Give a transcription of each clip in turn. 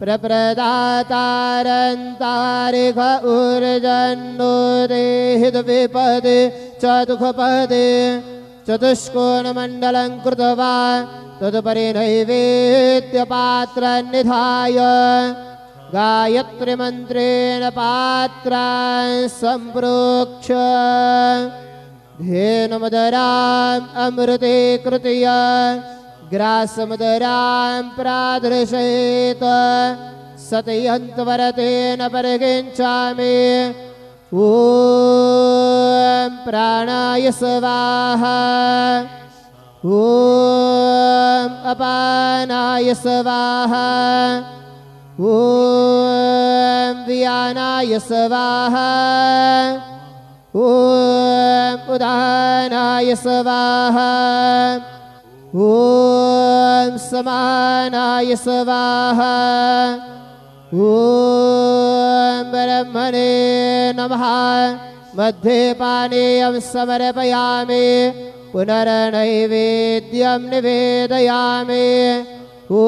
प्रप्रदातारन्तारिख ऊर्जन्नोदेहित विपदे चतुःपदे चतुष्कोणमण्डलं कृत्वा तदुपरि नैवेद्यपात्रन्निधाय गायत्रीमन्त्रेण पात्रान् सम्प्रोक्ष धेनुमदराम् अमृते कृतय ग्रासमदरां प्रादर्शयेत सतयन्त्वरतेन परिगच्छामि ॐ प्राणाय स्वाहा ॐ अपानाय स्वाहा ॐ व्यानाय स्वाहा ॐ उदानाय स्वाहा ॐ समानाय स्वाहा ॐ ब्रह्मणे नमः मध्ये पानीयं समर्पयामि पुनर्नैवेद्यं निवेदयामि ॐ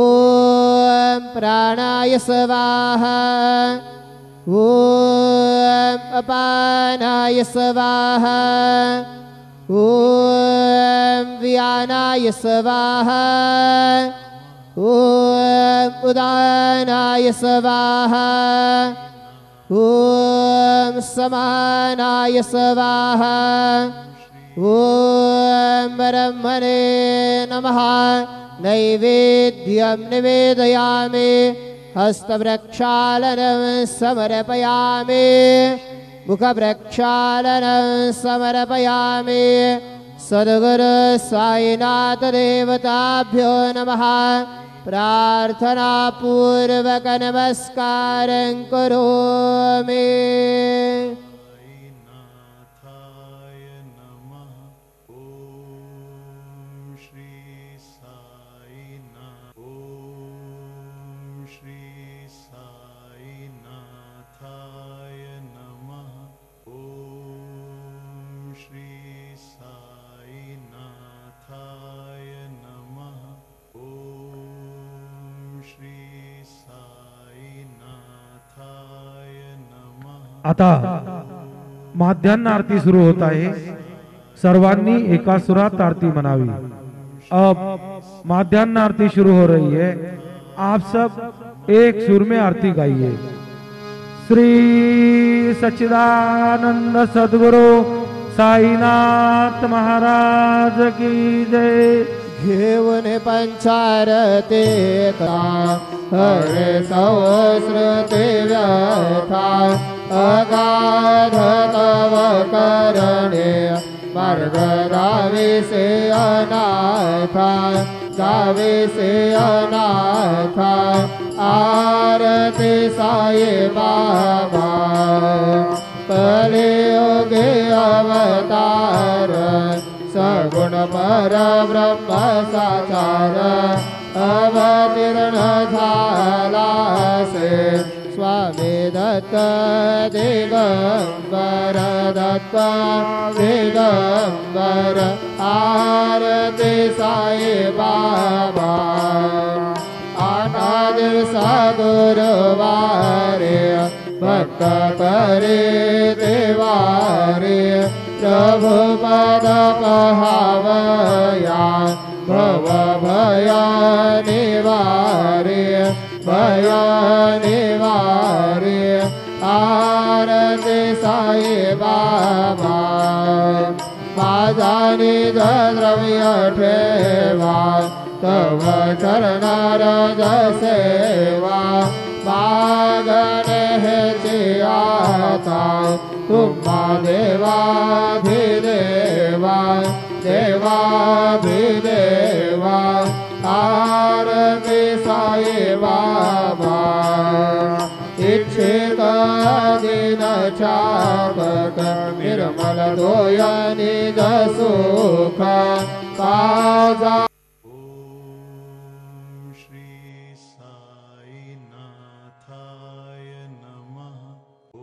प्राणाय स्वाहा ॐ अपानाय स्वाहा ॐ व्यानाय स्वाहा ॐ उदानाय स्वाहा ॐ समानाय स्वाहा ॐ ब्रह्मणे नमः नैवेद्यं निवेदयामि हस्तप्रक्षालनं समर्पयामि मुखप्रक्षालनं समर्पयामि सद्गुरु साईनाथ देवताभ्यो नमः प्रार्थनापूर्वक नमस्कारं करोमि साईनाथाय नमः। ॐ श्री साईनाथ। ॐ श्री साईनाथाय नमः। ॐ श्री साईनाथाय नमः। ॐ श्री साईनाथाय नमः। आता माध्यान्ह आरती सुरू होत आहे। सर्वांनी एका सुरात आरती मनावी। अब माध्यान्ह आरती शुरू हो रही है। आप सब एक सुर में आरती गाइए। श्री सच्चिदानंद सद्गुरु साईनाथ महाराज की जय। घेऊन पंचारते का हरे संस्कृती व्यथा अगाध तव करणे मार्ग दाविसे अनाथा दाविसे अनाथा आरती साई बाबा कलियुगे अवतार सगुण पर ब्रह्म साचार अवतीर्ण झालासे स्वामी दत्त दिगंबर दत्त दिगंबर आरती साई बाबा आठा दिवसा गुरुवारे भक्त करे देवारे प्रभु पद पहावया भव भया निवारे भया निवारे आरती साई बाबा माझा निज द्रव्य ठेवा तव चरणारज सेवा मागणे हेची आता तुम्हा देवाधिदेवा देवाधिदेवा आरती साई बाबा इच्छित दिन चापक निर्मल दोय निज सुख पाजा। श्री साईनाथाय नमः। ॐ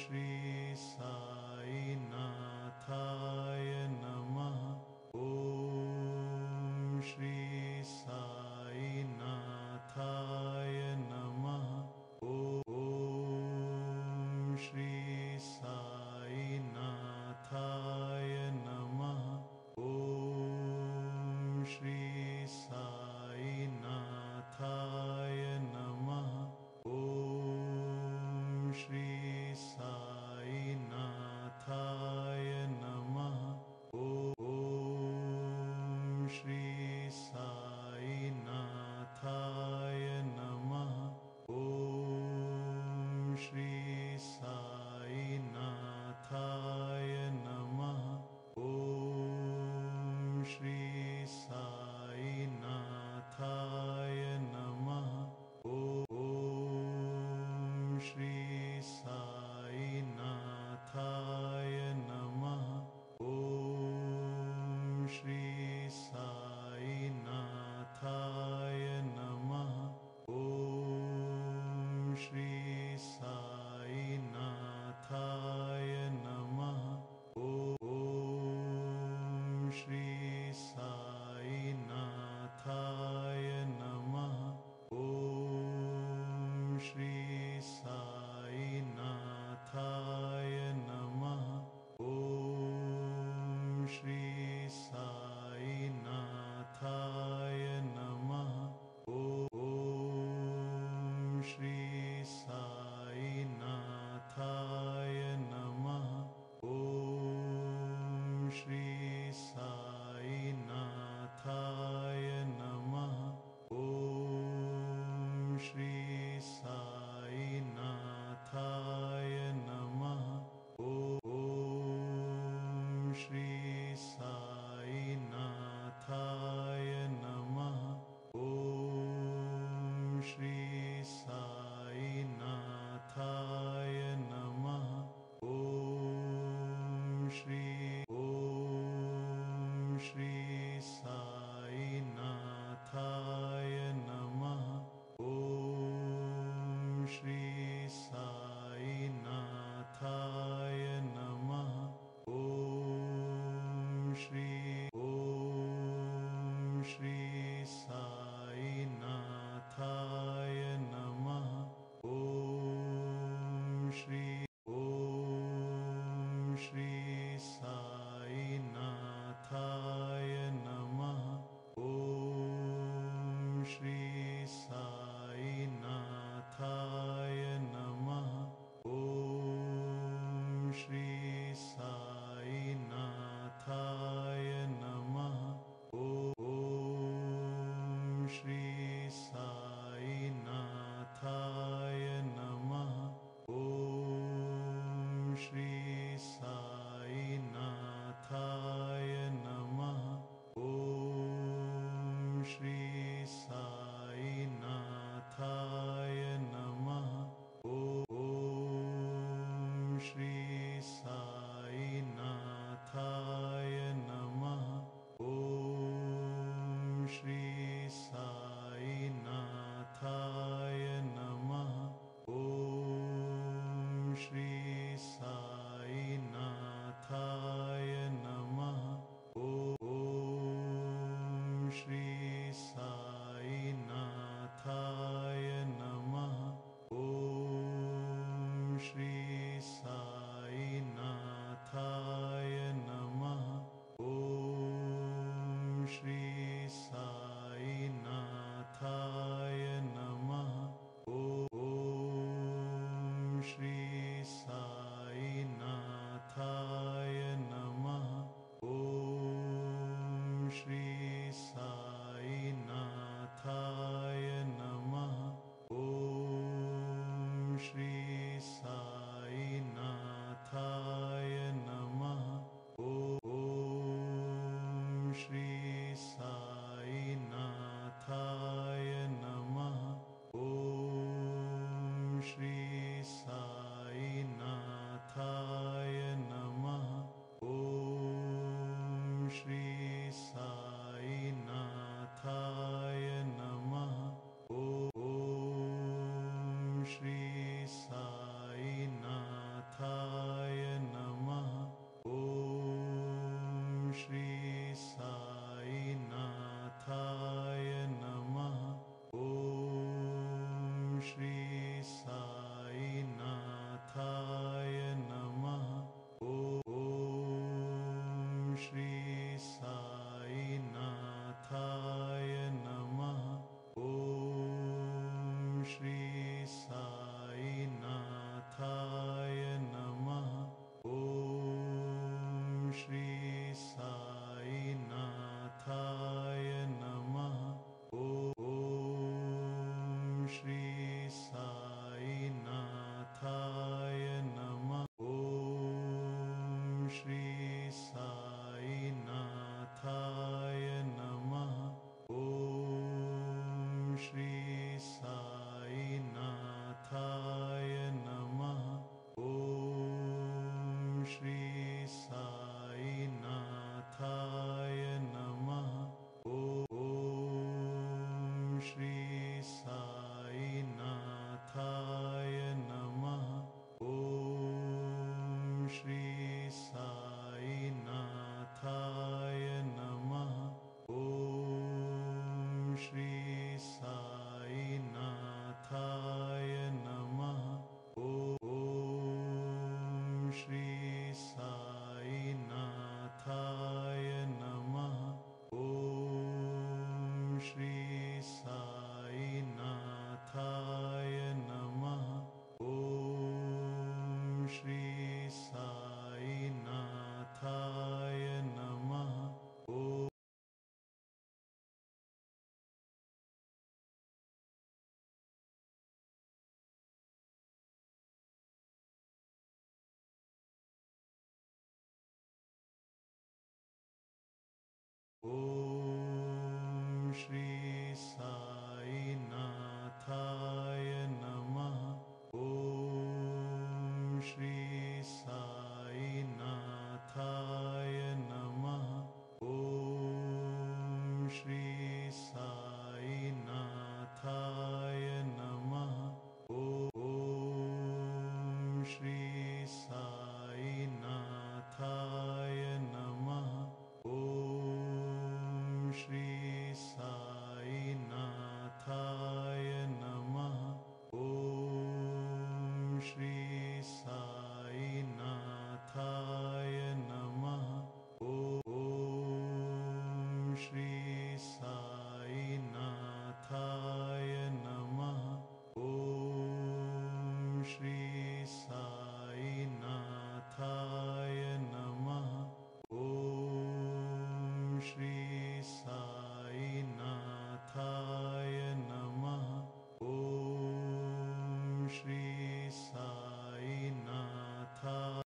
श्री साईनाथाय नमः। ॐ Shri साईनाथाय Shri Sai Nathaya Namah. Om Shri Sai Nathaya Namah. Om Shri Sai Nathaya Namah. Om Shri Sai Nathaya Namah. Om Shri Sai Nathaya Namah. Om Shri Sai Nathaya Namah. Om Shri Sai Nathaya Namah. Om Shri Sai Nathaya Namah. Om Shri Sai Nathaya Namah. Om Shri Sai Nathaya.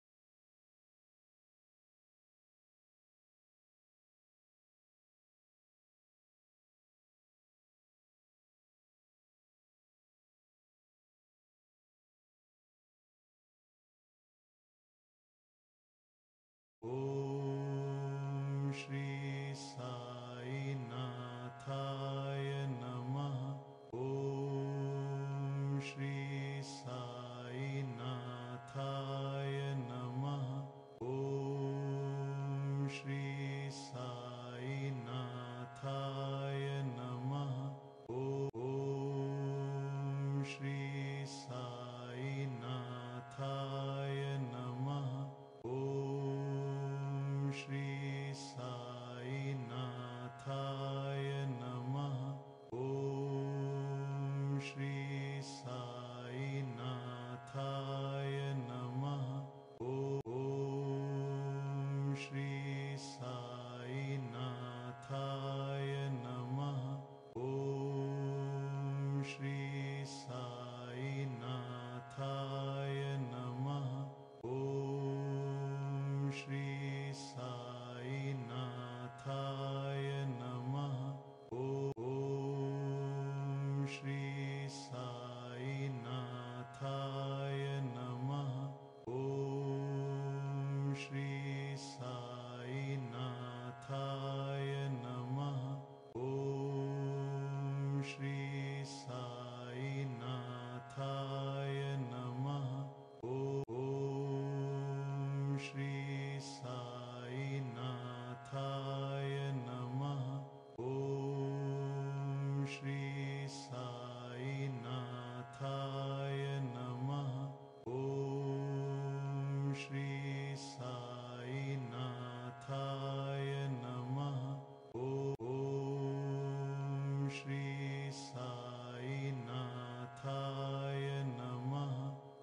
Om Shri Sai Nathaya Namah. Om Shri Sai Nathaya Namah. Om Shri Sai Nathaya Namah. Om Shri Sai Nathaya Namah. Om Shri Sai Nathaya Namah. Om Shri Sai Nathaya Namah. Om Shri Sai Nathaya Namah. Om Shri Sai Nathaya Namah. Om Shri Sai Nathaya Namah. Om Shri Sai Nathaya Namah. Om Shri Sai Nathaya Namah. Om Shri Sai Nathaya Namah. Om Shri Sai Nathaya Namah. Om Shri Sai Nathaya Namah. Om Shri Sai Nathaya Namah. Om Shri Sai Nathaya Namah. Om Shri Sai Nathaya Namah.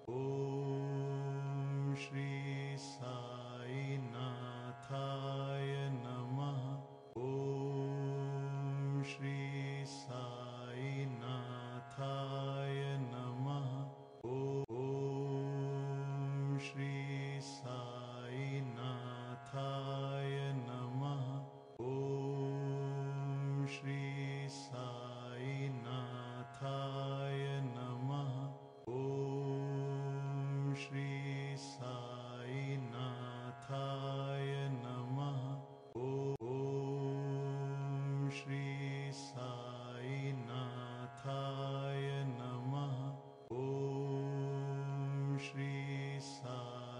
Om Shri Sai Nathaya Namah. Om Shri Sai Nathaya. 太 नमः ॐ श्री साईनाथाय नमः ॐ श्री साईनाथाय नमः ॐ श्री साईनाथाय नमः ॐ श्री साई